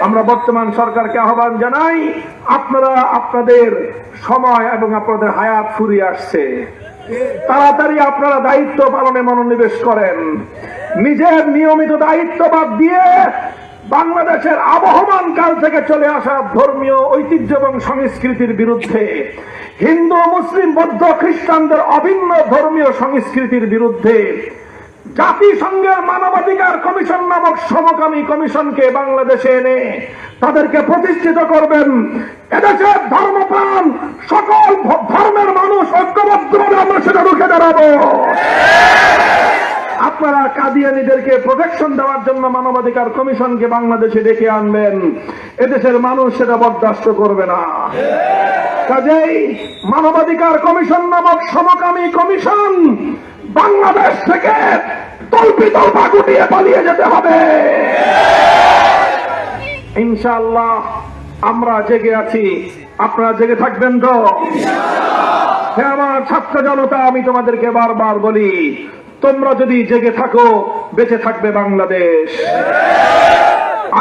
আমরা বর্তমান সরকারকে আহ্বান জানাই, আপনারা আপনাদের সময় এবং আপনাদের হায়াত ফুরিয়ে আসছে, তাড়াতাড়ি আপনারা দায়িত্ব পালনে মনোনিবেশ করেন। নিজের নিয়মিত দায়িত্ব বাদ দিয়ে বাংলাদেশের আবহমান কাল থেকে চলে আসা ধর্মীয় ঐতিহ্য এবং সংস্কৃতির বিরুদ্ধে, হিন্দু মুসলিম বৌদ্ধ খ্রিস্টানদের অভিন্ন ধর্মীয় সংস্কৃতির বিরুদ্ধে জাতিসংঘের মানবাধিকার কমিশন নামক সমকামী কমিশনকে বাংলাদেশে এনে তাদেরকে প্রতিষ্ঠিত করবেন। এদেশের ধর্মপ্রাণ সকল ধর্মের মানুষ ঐক্যবদ্ধভাবে আমরা সেটা রুখে দাঁড়াবো। আপনারা কাদিয়ানীদেরকে প্রোটেকশন দেওয়ার জন্য মানবাধিকার কমিশনকে বাংলাদেশে ডেকে আনবেন, এদেশের মানুষ সেটা বরদাস্ত করবে না। কাজেই মানবাধিকার কমিশন নামক সমকামী কমিশন বাংলাদেশ থেকে তল্পিতল্পা গুটিয়ে পালিয়ে যেতে হবে। ইনশাআল্লাহ আমরা জেগে আছি, আপনারা জেগে থাকবেন তো? হ্যাঁ আমার ছাত্র জনতা, আমি তোমাদেরকে বারবার বলি, তোমরা যদি জেগে থাকো বেঁচে থাকবে বাংলাদেশ।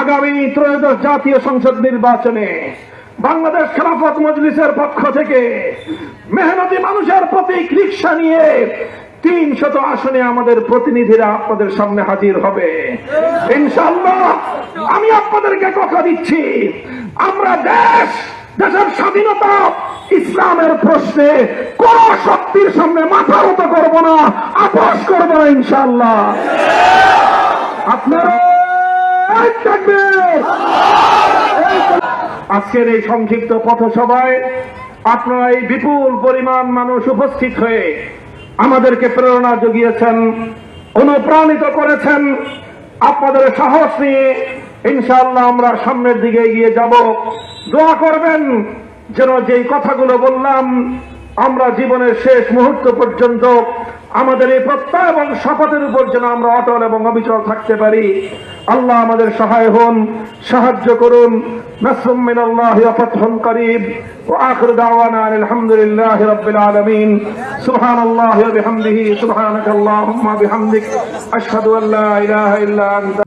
আগামী ত্রয়োদশ জাতীয় সংসদ নির্বাচনে বাংলাদেশ খেলাফত মজলিসের পক্ষ থেকে মেহনতি মানুষের প্রতীক রিকশা নিয়ে ৩০০ আসনে আমাদের প্রতিনিধিরা আপনাদের সামনে হাজির হবে ইনশাআল্লাহ। আমি আপনাদেরকে কথা দিচ্ছি, আমরা দেশের স্বাধীনতা ইসলামের প্রশ্নে কোন শক্তির সামনে মাথা নত করব না, আপোষ করব না ইনশাআল্লাহ। আপনারা থাকবেন। আজকের এই সংক্ষিপ্ত পথসভায় আপনারা এই বিপুল পরিমাণ মানুষ উপস্থিত হয়ে আমাদেরকে প্রেরণা জুগিয়েছেন, অনুপ্রাণিত করেছেন। আপনাদের সাহস নিয়ে ইনশাআল্লাহ আমরা সামনের দিকে এগিয়ে যাব। দোয়া করবেন যেন যেই কথাগুলো বললাম আমরা জীবনের শেষ মুহূর্ত পর্যন্ত আমাদের এই প্রত্যয় এবং শপথের উপর যেন আমরা অটল এবং অবিচল থাকতে পারি। আল্লাহ আমাদের সহায় হন, সাহায্য করুন। নাসরুম মিনাল্লাহি ওয়া ফাতহুন করিব ওয়া আখিরু দাওয়ানা আলহামদুলিল্লাহি রাব্বিল আলামিন। সুবহানাল্লাহি ওয়া বিহামদিহি সুবহানাকাল্লাহুম্মা বিহামদিক আশহাদু আল্লা ইলাহা ইল্লা আনতা